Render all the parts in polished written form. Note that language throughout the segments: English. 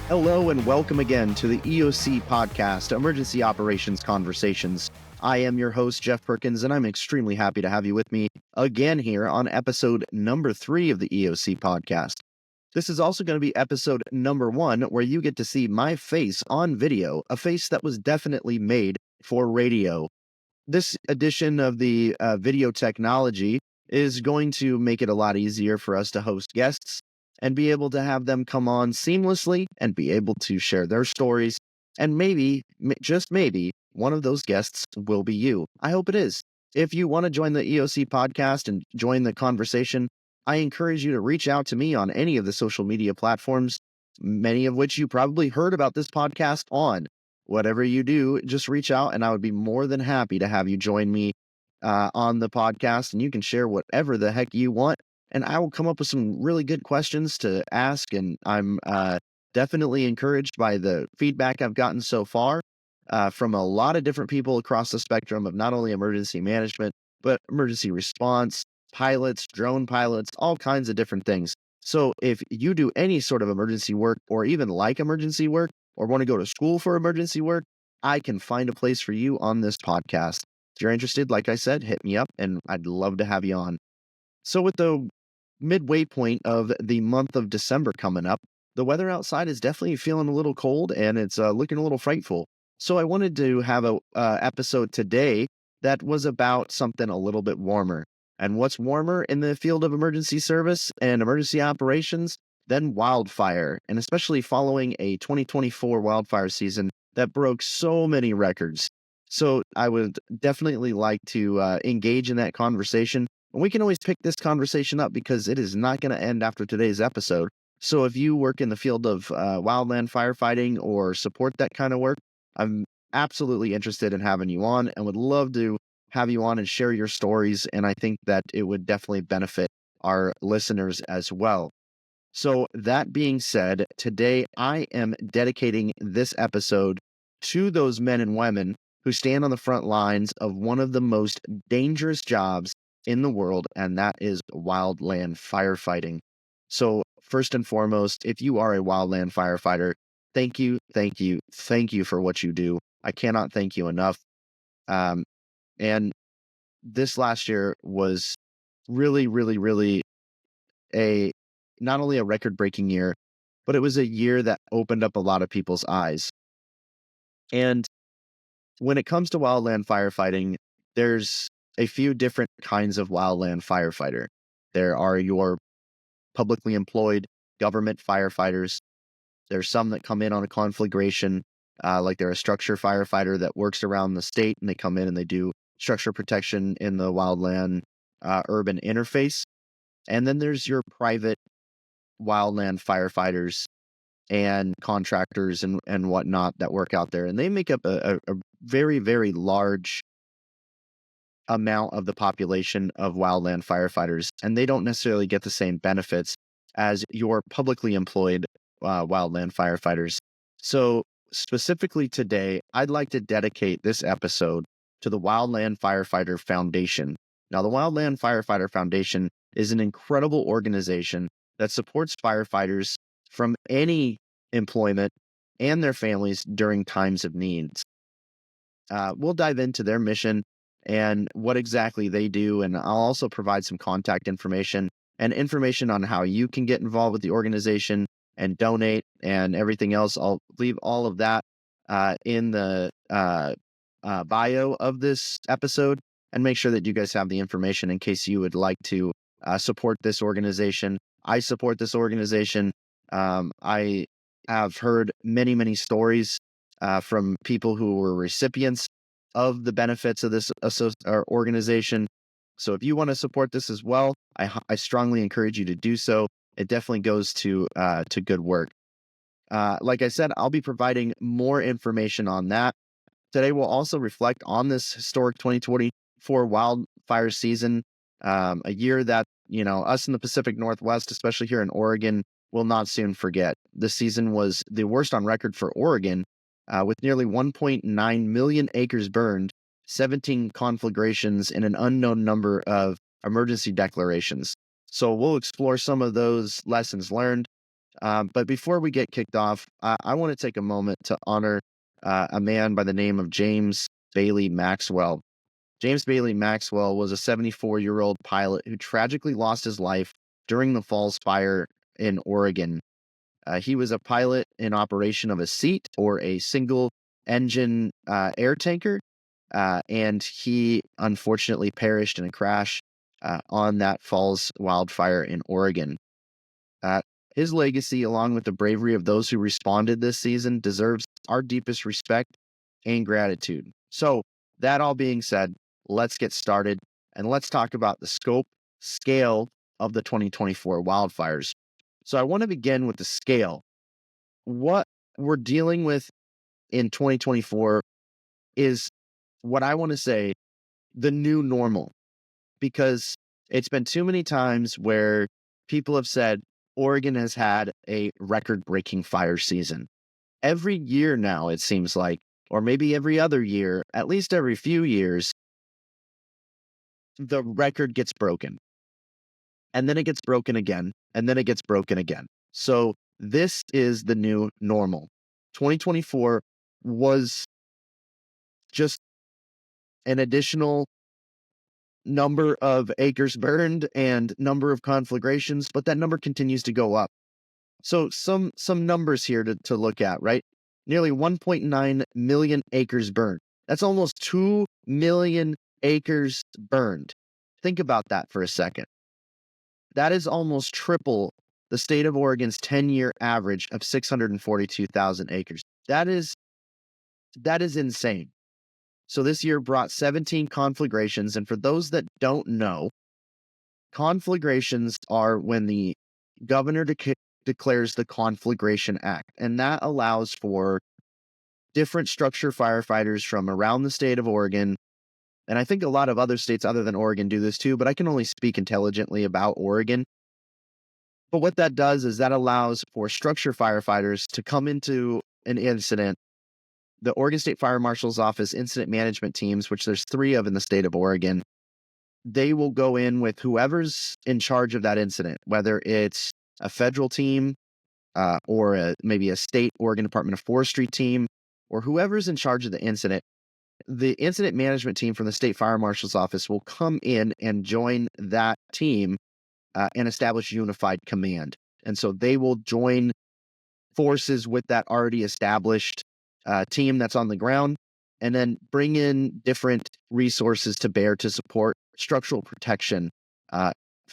Hello and welcome again to the EOC Podcast, Emergency Operations Conversations. I am your host, Jeff Perkins, and I'm extremely happy to have you with me again here on episode number 3 of the EOC Podcast. This is also going to be episode number 1, where you get to see my face on video, a face that was definitely made for radio. This edition of the video technology is going to make it a lot easier for us to host guests and be able to have them come on seamlessly and be able to share their stories. And maybe, just maybe, one of those guests will be you. I hope it is. If you want to join the EOC podcast and join the conversation, I encourage you to reach out to me on any of the social media platforms, many of which you probably heard about this podcast on. Whatever you do, just reach out and I would be more than happy to have you join me on the podcast, and you can share whatever the heck you want. And I will come up with some really good questions to ask. And I'm definitely encouraged by the feedback I've gotten so far from a lot of different people across the spectrum of not only emergency management, but emergency response, pilots, drone pilots, all kinds of different things. So if you do any sort of emergency work or even like emergency work or want to go to school for emergency work, I can find a place for you on this podcast. If you're interested, like I said, hit me up and I'd love to have you on. So with the midway point of the month of December coming up, the weather outside is definitely feeling a little cold and it's looking a little frightful. So I wanted to have a episode today that was about something a little bit warmer. And what's warmer in the field of emergency service and emergency operations than wildfire, and especially following a 2024 wildfire season that broke so many records. So I would definitely like to engage in that conversation. And we can always pick this conversation up because it is not going to end after today's episode. So if you work in the field of wildland firefighting or support that kind of work, I'm absolutely interested in having you on and would love to have you on and share your stories. And I think that it would definitely benefit our listeners as well. So that being said, today I am dedicating this episode to those men and women who stand on the front lines of one of the most dangerous jobs in the world, and that is wildland firefighting. So first and foremost, if you are a wildland firefighter, thank you for what you do. I cannot thank you enough. And this last year was really not only a record-breaking year, but it was a year that opened up a lot of people's eyes. And when it comes to wildland firefighting, there's a few different kinds of wildland firefighter. There are your publicly employed government firefighters. There's some that come in on a conflagration, like they're a structure firefighter that works around the state, and they come in and they do structure protection in the wildland urban interface. And then there's your private wildland firefighters and contractors and whatnot that work out there. And they make up a very large amount of the population of wildland firefighters, and they don't necessarily get the same benefits as your publicly employed wildland firefighters. So specifically today, I'd like to dedicate this episode to the Wildland Firefighter Foundation. Now, the Wildland Firefighter Foundation is an incredible organization that supports firefighters from any employment and their families during times of needs. We'll dive into their mission and what exactly they do, and I'll also provide some contact information and information on how you can get involved with the organization and donate and everything else. I'll leave all of that in the bio of this episode and make sure that you guys have the information in case you would like to support this organization. I support this organization. I have heard many stories from people who were recipients of the benefits of this organization. So if you want to support this as well, I strongly encourage you to do so. It definitely goes to good work. Like I said, I'll be providing more information on that. Today, we'll also reflect on this historic 2024 wildfire season, a year that, us in the Pacific Northwest, especially here in Oregon, will not soon forget. This season was the worst on record for Oregon, with nearly 1.9 million acres burned, 17 conflagrations, and an unknown number of emergency declarations. So we'll explore some of those lessons learned, But before we get kicked off, I want to take a moment to honor a man by the name of James Bailey Maxwell. James Bailey Maxwell was a 74-year-old pilot who tragically lost his life during the Falls Fire in Oregon. He was a pilot in operation of a seat or a single engine air tanker, and he unfortunately perished in a crash on that Falls wildfire in Oregon. His legacy, along with the bravery of those who responded this season, deserves our deepest respect and gratitude. So, that all being said, let's get started and let's talk about the scale of the 2024 wildfires. So, I want to begin with the scale. What we're dealing with in 2024 is what I want to say the new normal, because it's been too many times where people have said Oregon has had a record-breaking fire season. Every year now, it seems like, or maybe every other year, at least every few years, the record gets broken. And then it gets broken again, and then it gets broken again. So this is the new normal. 2024 was just an additional number of acres burned and number of conflagrations, but that number continues to go up. So some numbers here to look at, right? Nearly 1.9 million acres burned. That's almost 2 million acres burned. Think about that for a second. That is almost triple the state of Oregon's 10-year average of 642,000 acres. That is insane. So this year brought 17 conflagrations. And for those that don't know, conflagrations are when the governor declares the Conflagration Act. And that allows for different structure firefighters from around the state of Oregon. And I think a lot of other states other than Oregon do this too, but I can only speak intelligently about Oregon. But what that does is that allows for structure firefighters to come into an incident. The Oregon State Fire Marshal's Office incident management teams, which there's 3 of in the state of Oregon, they will go in with whoever's in charge of that incident, whether it's a federal team or maybe a state Oregon Department of Forestry team, or whoever's in charge of the incident. The incident management team from the State Fire Marshal's Office will come in and join that team and establish unified command. And so they will join forces with that already established team that's on the ground, and then bring in different resources to bear to support structural protection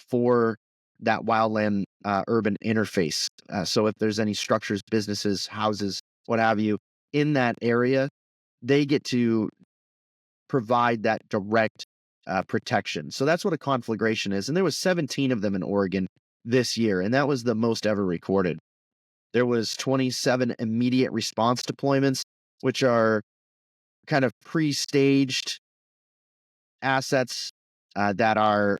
for that wildland urban interface. So if there's any structures, businesses, houses, what have you, in that area, they get to provide that direct protection. So that's what a conflagration is. And there was 17 of them in Oregon this year, and that was the most ever recorded. There was 27 immediate response deployments, which are kind of pre-staged assets that are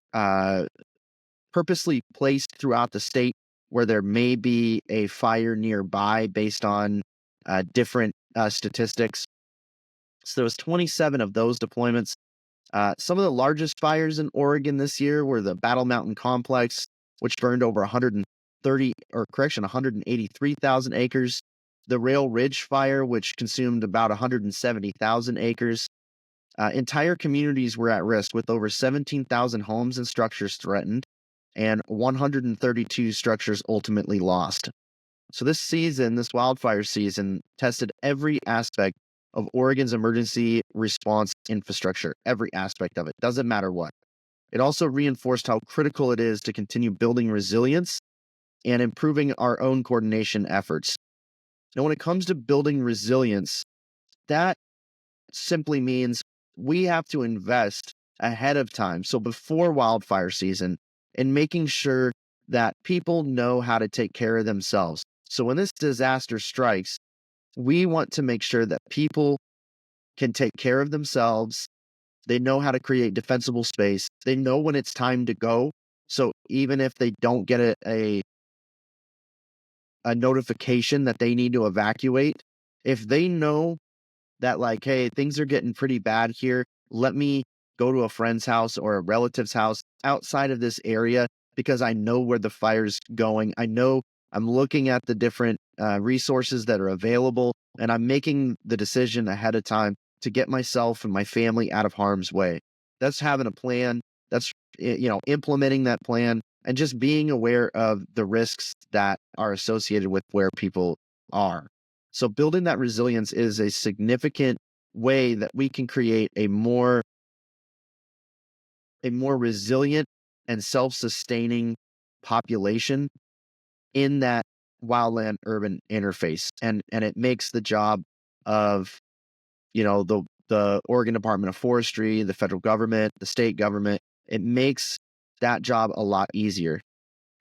purposely placed throughout the state where there may be a fire nearby based on different statistics. So there was 27 of those deployments. Some of the largest fires in Oregon this year were the Battle Mountain Complex, which burned over 183,000 acres. The Rail Ridge Fire, which consumed about 170,000 acres. Entire communities were at risk, with over 17,000 homes and structures threatened, and 132 structures ultimately lost. So this wildfire season, tested every aspect of Oregon's emergency response infrastructure, every aspect of it, doesn't matter what. It also reinforced how critical it is to continue building resilience and improving our own coordination efforts. Now, when it comes to building resilience, that simply means we have to invest ahead of time, so before wildfire season, in making sure that people know how to take care of themselves. So when this disaster strikes, we want to make sure that people can take care of themselves. They know how to create defensible space. They know when it's time to go. So even if they don't get a notification that they need to evacuate, if they know that, like, hey, things are getting pretty bad here, let me go to a friend's house or a relative's house outside of this area because I know where the fire's going. I know I'm looking at the different resources that are available, and I'm making the decision ahead of time to get myself and my family out of harm's way. That's having a plan. That's implementing that plan and just being aware of the risks that are associated with where people are. So building that resilience is a significant way that we can create a more resilient and self-sustaining population in that wildland urban interface. And it makes the job of, the Oregon Department of Forestry, the federal government, the state government, it makes that job a lot easier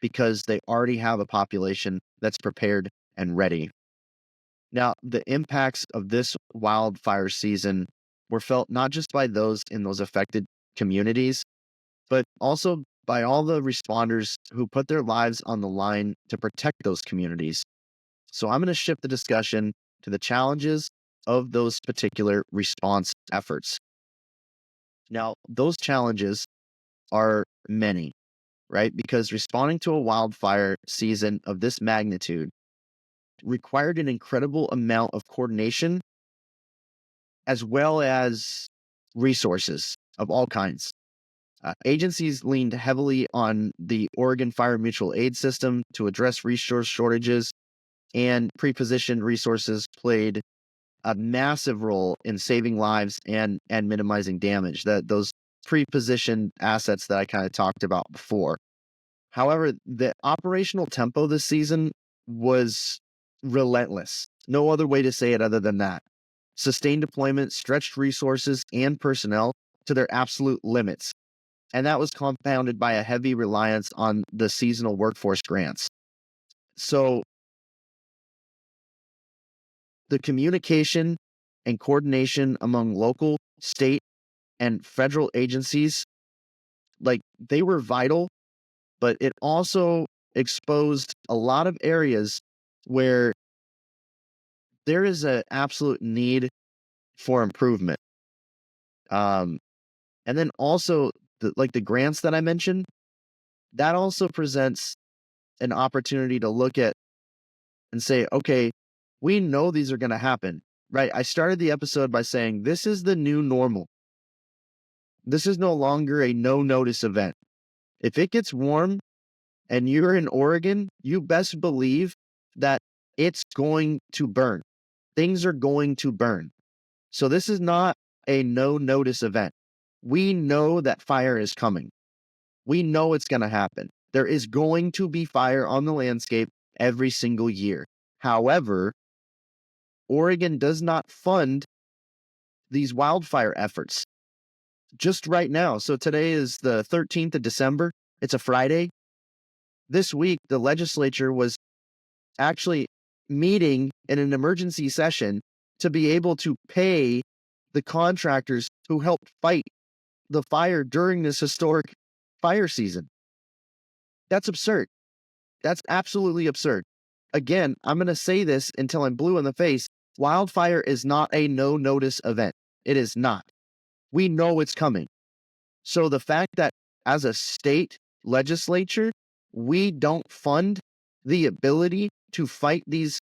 because they already have a population that's prepared and ready. Now, the impacts of this wildfire season were felt not just by those in those affected communities, but also by all the responders who put their lives on the line to protect those communities. So I'm going to shift the discussion to the challenges of those particular response efforts. Now, those challenges are many, right? Because responding to a wildfire season of this magnitude required an incredible amount of coordination as well as resources of all kinds. Agencies leaned heavily on the Oregon Fire Mutual Aid System to address resource shortages, and pre-positioned resources played a massive role in saving lives and minimizing damage. Those pre-positioned assets that I kind of talked about before. However, the operational tempo this season was relentless. No other way to say it other than that. Sustained deployment stretched resources and personnel to their absolute limits. And that was compounded by a heavy reliance on the seasonal workforce grants. So the communication and coordination among local, state, and federal agencies, they were vital, but it also exposed a lot of areas where there is an absolute need for improvement. And then also the grants that I mentioned, that also presents an opportunity to look at and say, okay, we know these are going to happen, right? I started the episode by saying this is the new normal. This is no longer a no notice event. If it gets warm and you're in Oregon, you best believe that it's going to burn. Things are going to burn. So this is not a no notice event. We know that fire is coming. We know it's going to happen. There is going to be fire on the landscape every single year. However, Oregon does not fund these wildfire efforts just right now. So today is the 13th of December. It's a Friday. This week, the legislature was actually meeting in an emergency session to be able to pay the contractors who helped fight the fire during this historic fire season. That's absurd. That's absolutely absurd. Again, I'm going to say this until I'm blue in the face. Wildfire is not a no-notice event. It is not. We know it's coming. So the fact that as a state legislature, we don't fund the ability to fight these,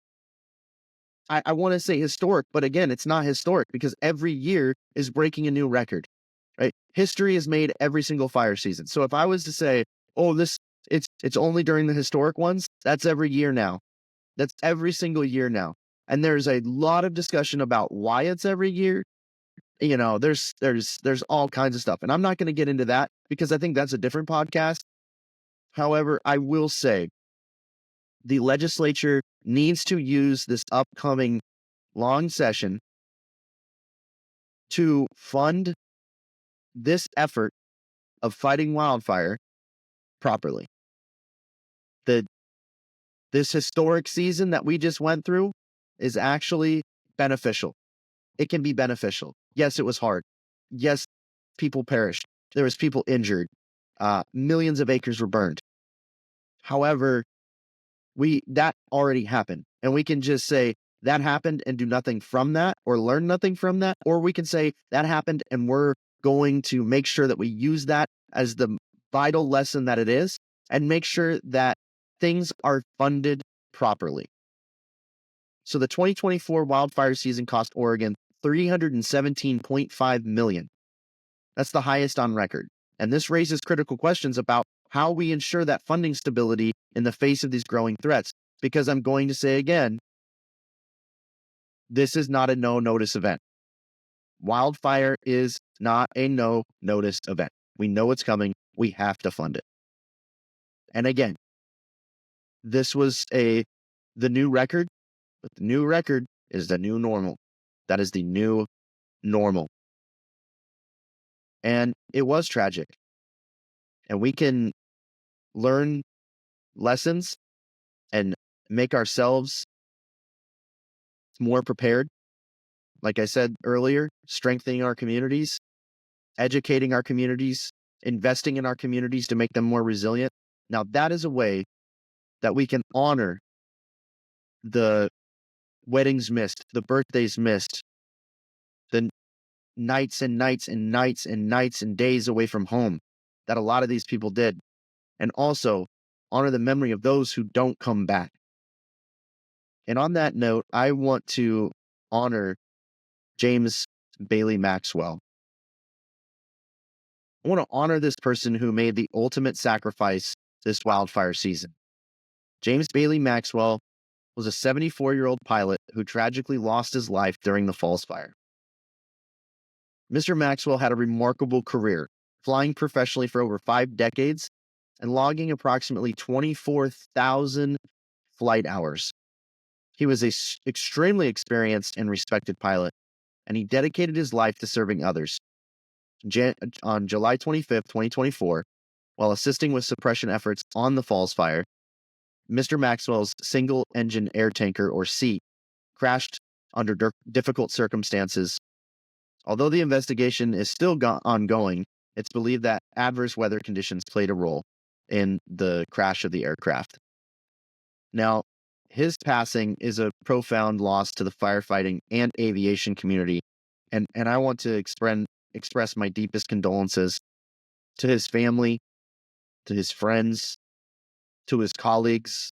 I want to say historic, but again, it's not historic because every year is breaking a new record, right? History is made every single fire season. So if I was to say, oh, it's only during the historic ones, that's every year now. That's every single year now. And there's a lot of discussion about why it's every year. There's all kinds of stuff. And I'm not going to get into that because I think that's a different podcast. However, I will say the legislature needs to use this upcoming long session to fund this effort of fighting wildfire properly. This historic season that we just went through is actually beneficial. It can be beneficial. Yes, it was hard. Yes, people perished. There was people injured. Millions of acres were burned. However, that already happened. And we can just say that happened and do nothing from that or learn nothing from that. Or we can say that happened and we're going to make sure that we use that as the vital lesson that it is and make sure that things are funded properly. So the 2024 wildfire season cost Oregon $317.5 million. That's the highest on record. And this raises critical questions about how we ensure that funding stability in the face of these growing threats. Because I'm going to say again, this is not a no-notice event. Wildfire is not a no-notice event. We know it's coming. We have to fund it. And again, this was the new record, but the new record is the new normal. That is the new normal. And it was tragic. And we can learn lessons and make ourselves more prepared. Like I said earlier, strengthening our communities, educating our communities, investing in our communities to make them more resilient. Now, that is a way that we can honor the weddings missed, the birthdays missed, the nights and nights and nights and nights and days away from home that a lot of these people did. And also honor the memory of those who don't come back. And on that note, I want to honor James Bailey Maxwell. I want to honor this person who made the ultimate sacrifice this wildfire season. James Bailey Maxwell was a 74-year-old pilot who tragically lost his life during the Falls Fire. Mr. Maxwell had a remarkable career, flying professionally for over 5 decades and logging approximately 24,000 flight hours. He was an extremely experienced and respected pilot, and he dedicated his life to serving others. On July 25th, 2024, while assisting with suppression efforts on the Falls Fire, Mr. Maxwell's single-engine air tanker, or SEAT, crashed under difficult circumstances. Although the investigation is still ongoing, it's believed that adverse weather conditions played a role in the crash of the aircraft. Now, his passing is a profound loss to the firefighting and aviation community, and I want to express my deepest condolences to his family, to his friends, to his colleagues,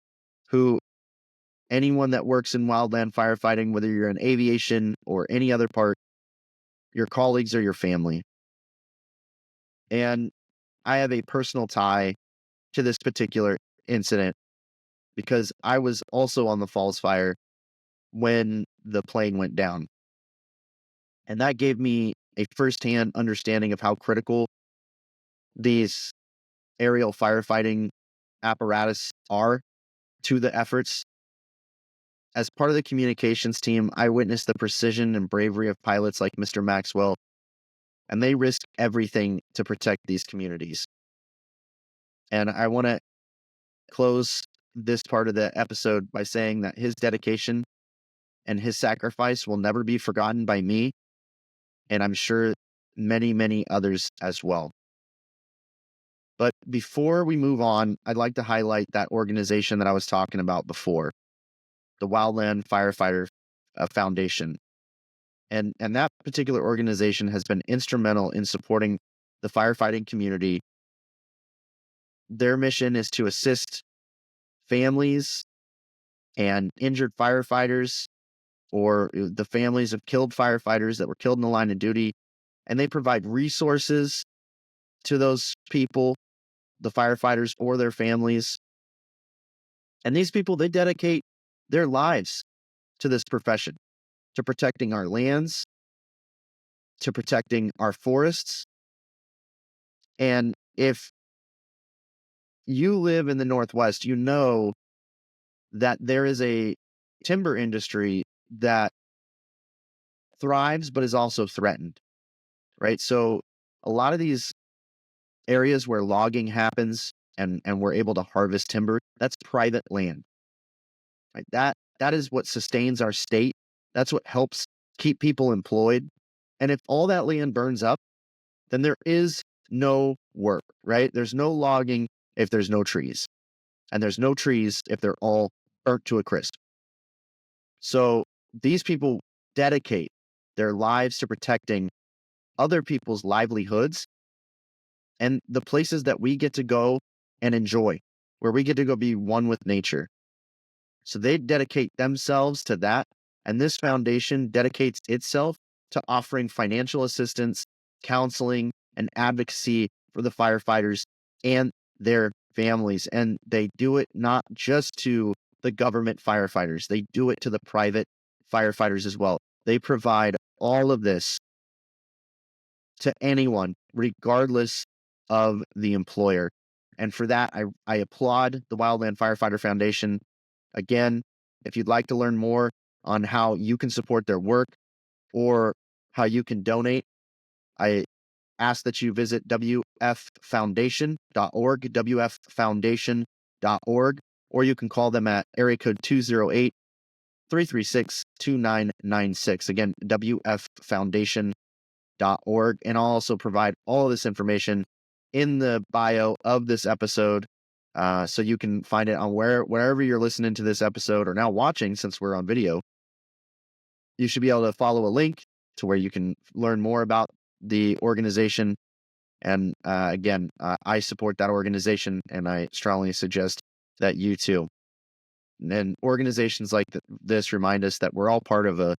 anyone that works in wildland firefighting, whether you're in aviation or any other part, your colleagues are your family. And I have a personal tie to this particular incident because I was also on the Falls Fire when the plane went down. And that gave me a firsthand understanding of how critical these aerial firefighting apparatus are to the efforts. As part of the communications team, I witnessed the precision and bravery of pilots like Mr. Maxwell, and they risk everything to protect these communities. And I want to close this part of the episode by saying that his dedication and his sacrifice will never be forgotten by me, and I'm sure many, many others as well. But before we move on, I'd like to highlight that organization that I was talking about before, the Wildland Firefighter Foundation. And that particular organization has been instrumental in supporting the firefighting community. Their mission is to assist families and injured firefighters or the families of killed firefighters that were killed in the line of duty. And they provide resources to those people, the firefighters or their families. And these people, they dedicate their lives to this profession, to protecting our lands, to protecting our forests. And if you live in the Northwest, you know that there is a timber industry that thrives but is also threatened, right? So a lot of these areas where logging happens and we're able to harvest timber, that's private land, right? That is what sustains our state. That's what helps keep people employed. And if all that land burns up, then there is no work, right? There's no logging if there's no trees. And there's no trees if they're all burnt to a crisp. So these people dedicate their lives to protecting other people's livelihoods and the places that we get to go and enjoy, where we get to go be one with nature. So they dedicate themselves to that. And this foundation dedicates itself to offering financial assistance, counseling, and advocacy for the firefighters and their families. And they do it not just to the government firefighters, they do it to the private firefighters as well. They provide all of this to anyone, regardless of the employer. And for that, I applaud the Wildland Firefighter Foundation. Again, if you'd like to learn more on how you can support their work or how you can donate, I ask that you visit wffoundation.org, wffoundation.org, or you can call them at area code 208-336-2996. Again, wffoundation.org. And I'll also provide all of this information in the bio of this episode. So you can find it on wherever you're listening to this episode or now watching, since we're on video. You should be able to follow a link to where you can learn more about the organization. And again, I support that organization, and I strongly suggest that you too. And organizations like this remind us that we're all part of a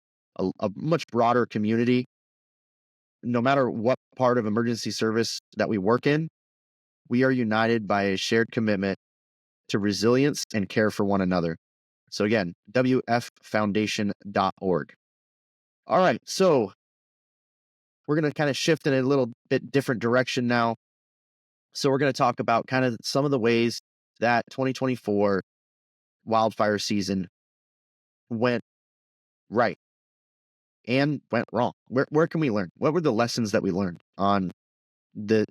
much broader community. No matter what part of emergency service that we work in, we are united by a shared commitment to resilience and care for one another. So again, wffoundation.org. All right, so we're going to kind of shift in a little bit different direction now. So we're going to talk about kind of some of the ways that 2024 wildfire season went right and went wrong. Where can we learn? What were the lessons that we learned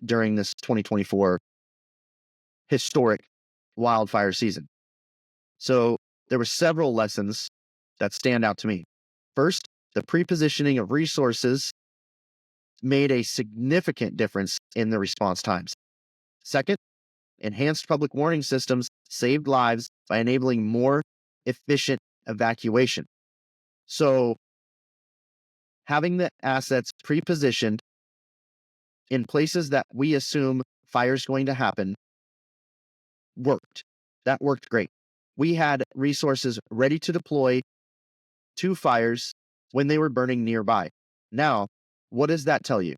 during this 2024 historic wildfire season? So there were several lessons that stand out to me. First, the pre-positioning of resources made a significant difference in the response times. Second, enhanced public warning systems saved lives by enabling more efficient evacuation. So having the assets pre-positioned in places that we assume fire's going to happen worked. That worked great. We had resources ready to deploy to fires when they were burning nearby. Now, what does that tell you?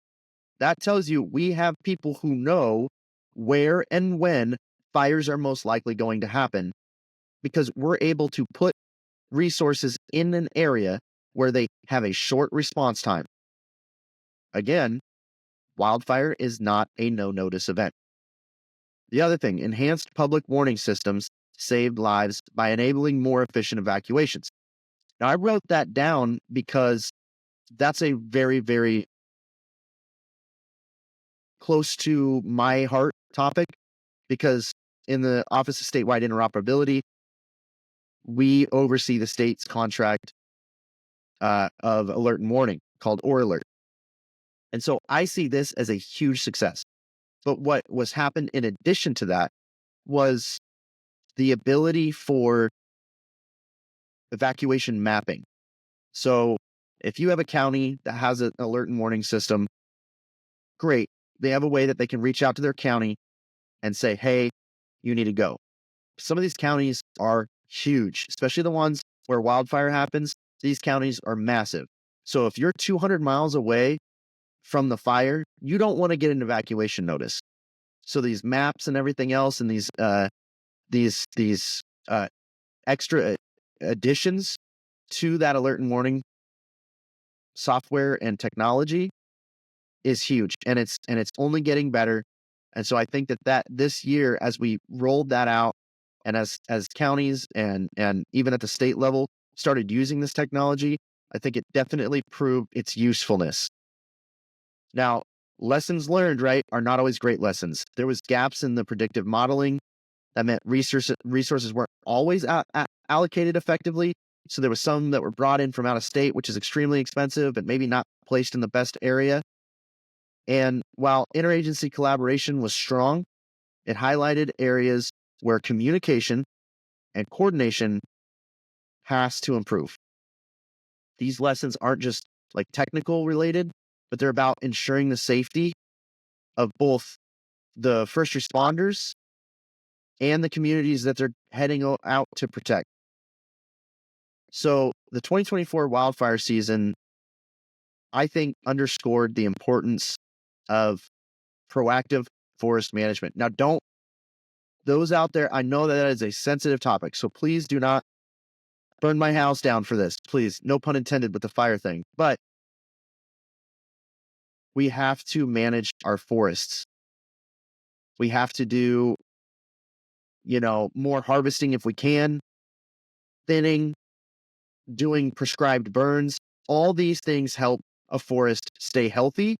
That tells you we have people who know where and when fires are most likely going to happen, because we're able to put resources in an area where they have a short response time. Again, wildfire is not a no-notice event. The other thing, enhanced public warning systems saved lives by enabling more efficient evacuations. Now, I wrote that down because that's a very, very close to my heart topic, because in the Office of Statewide Interoperability, we oversee the state's contract of alert and warning called ORAlert. And so I see this as a huge success. But what was happened in addition to that was the ability for evacuation mapping. So if you have a county that has an alert and warning system, great. They have a way that they can reach out to their county and say, hey, you need to go. Some of these counties are huge, especially the ones where wildfire happens. These counties are massive. So if you're 200 miles away from the fire, you don't want to get an evacuation notice. So these maps and everything else, and these extra additions to that alert and warning software and technology is huge, and it's only getting better. And so I think that this year, as we rolled that out, and as counties and even at the state level started using this technology, I think it definitely proved its usefulness. Now, lessons learned, right, are not always great lessons. There was gaps in the predictive modeling. That meant resources weren't always allocated effectively. So there was some that were brought in from out of state, which is extremely expensive and maybe not placed in the best area. And while interagency collaboration was strong, it highlighted areas where communication and coordination has to improve. These lessons aren't just like technical related, but they're about ensuring the safety of both the first responders and the communities that they're heading out to protect. So the 2024 wildfire season, I think, underscored the importance of proactive forest management. Now, those out there, I know that is a sensitive topic, so please do not burn my house down for this. Please, no pun intended with the fire thing. But we have to manage our forests. We have to do, more harvesting if we can, thinning, doing prescribed burns. All these things help a forest stay healthy,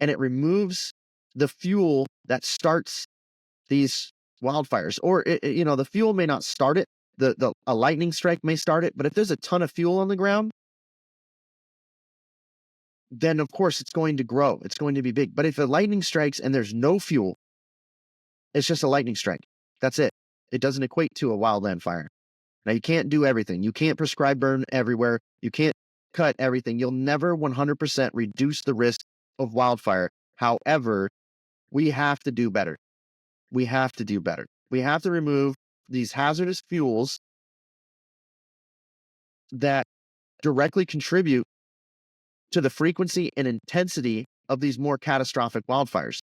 and it removes the fuel that starts these wildfires. Or, the fuel may not start it. A lightning strike may start it, but if there's a ton of fuel on the ground, then of course it's going to grow. It's going to be big. But if a lightning strikes and there's no fuel, it's just a lightning strike. That's it. It doesn't equate to a wildland fire. Now, you can't do everything. You can't prescribe burn everywhere. You can't cut everything. You'll never 100% reduce the risk of wildfire. However, we have to do better. We have to do better. We have to remove these hazardous fuels that directly contribute to the frequency and intensity of these more catastrophic wildfires.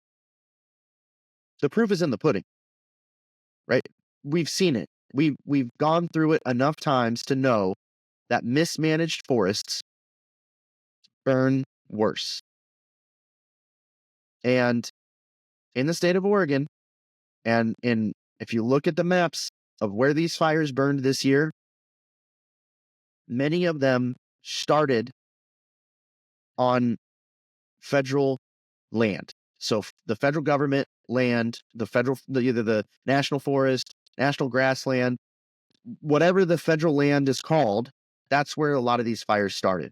The proof is in the pudding, right? We've seen it. We've gone through it enough times to know that mismanaged forests burn worse. And in the state of Oregon, and if you look at the maps of where these fires burned this year, many of them started on federal land. So the federal government land, either the national forest, national grassland, whatever the federal land is called, that's where a lot of these fires started.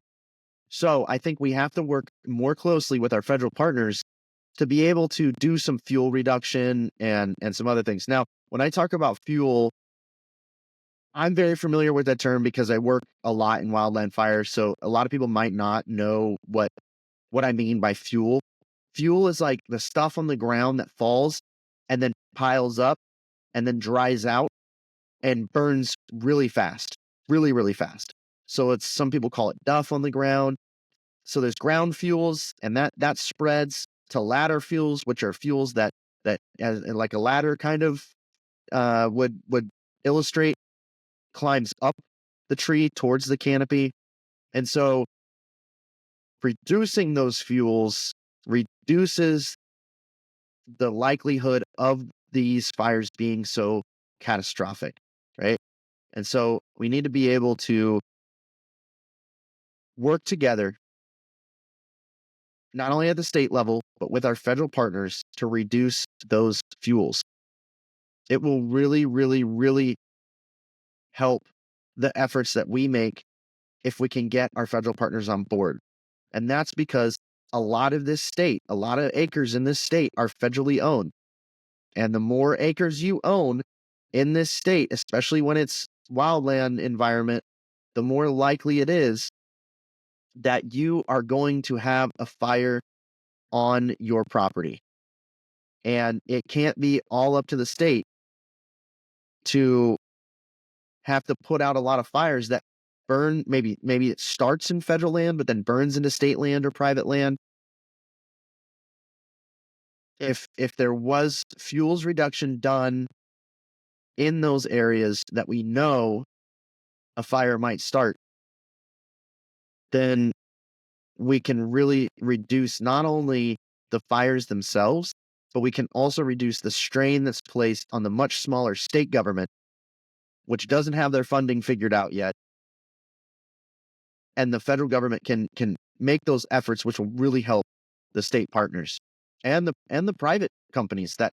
So I think we have to work more closely with our federal partners to be able to do some fuel reduction and some other things. Now, when I talk about fuel, I'm very familiar with that term because I work a lot in wildland fires. So a lot of people might not know what I mean by fuel. Fuel is like the stuff on the ground that falls and then piles up and then dries out and burns really fast, really, really fast. So some people call it duff on the ground. So there's ground fuels, and that spreads to ladder fuels, which are fuels that as like a ladder kind of would illustrate, climbs up the tree towards the canopy. And so reducing those fuels reduces the likelihood of these fires being so catastrophic, right? And so we need to be able to work together, not only at the state level, but with our federal partners to reduce those fuels. It will really, really, really help the efforts that we make if we can get our federal partners on board. And that's because a lot of acres in this state are federally owned. And the more acres you own in this state, especially when it's wildland environment, the more likely it is that you are going to have a fire on your property. And it can't be all up to the state to have to put out a lot of fires that burn. Maybe it starts in federal land, but then burns into state land or private land. If there was fuels reduction done in those areas that we know a fire might start, then we can really reduce not only the fires themselves, but we can also reduce the strain that's placed on the much smaller state government, which doesn't have their funding figured out yet. And the federal government can make those efforts, which will really help the state partners and the private companies that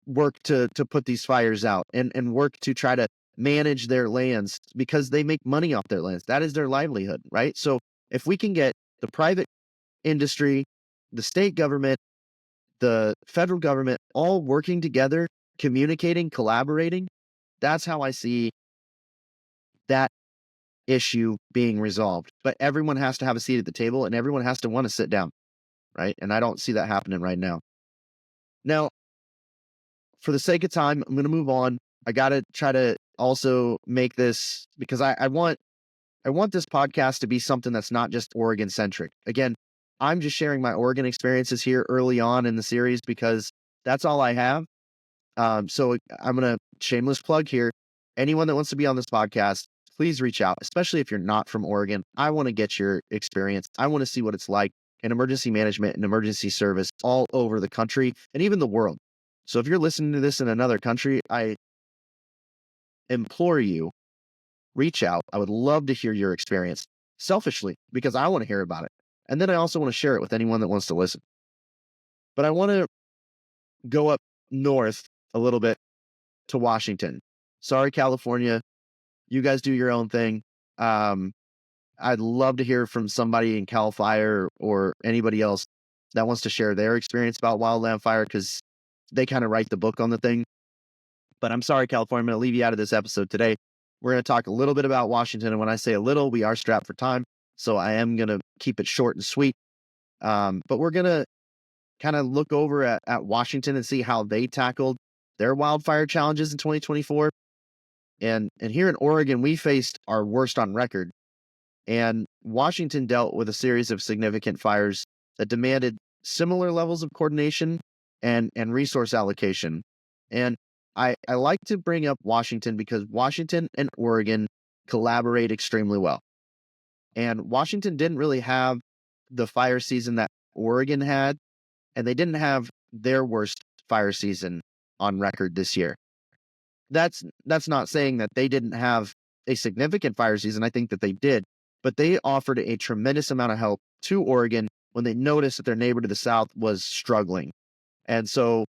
work to put these fires out and work to try to manage their lands, because they make money off their lands. That is their livelihood, right? So if we can get the private industry, the state government, the federal government all working together, communicating, collaborating, that's how I see that issue being resolved. But everyone has to have a seat at the table, and everyone has to want to sit down, right? And I don't see that happening right now. Now, for the sake of time, I'm going to move on. I got to try to also make this because I want this podcast to be something that's not just Oregon centric. Again, I'm just sharing my Oregon experiences here early on in the series because that's all I have. So I'm going to shameless plug here. Anyone that wants to be on this podcast, please reach out, especially if you're not from Oregon. I want to get your experience. I want to see what it's like in emergency management and emergency service all over the country and even the world. So if you're listening to this in another country, I implore you, reach out. I would love to hear your experience selfishly because I want to hear about it. And then I also want to share it with anyone that wants to listen. But I want to go up north a little bit to Washington. Sorry, California. You guys do your own thing. I'd love to hear from somebody in Cal Fire or anybody else that wants to share their experience about wildland fire because they kind of write the book on the thing. But I'm sorry, California, I'm going to leave you out of this episode today. We're going to talk a little bit about Washington. And when I say a little, we are strapped for time. So I am going to keep it short and sweet. But we're going to kind of look over at Washington and see how they tackled their wildfire challenges in 2024. And here in Oregon, we faced our worst on record. And Washington dealt with a series of significant fires that demanded similar levels of coordination and resource allocation. And I like to bring up Washington because Washington and Oregon collaborate extremely well. And Washington didn't really have the fire season that Oregon had, and they didn't have their worst fire season on record this year. That's not saying that they didn't have a significant fire season. I think that they did, but they offered a tremendous amount of help to Oregon when they noticed that their neighbor to the south was struggling. And so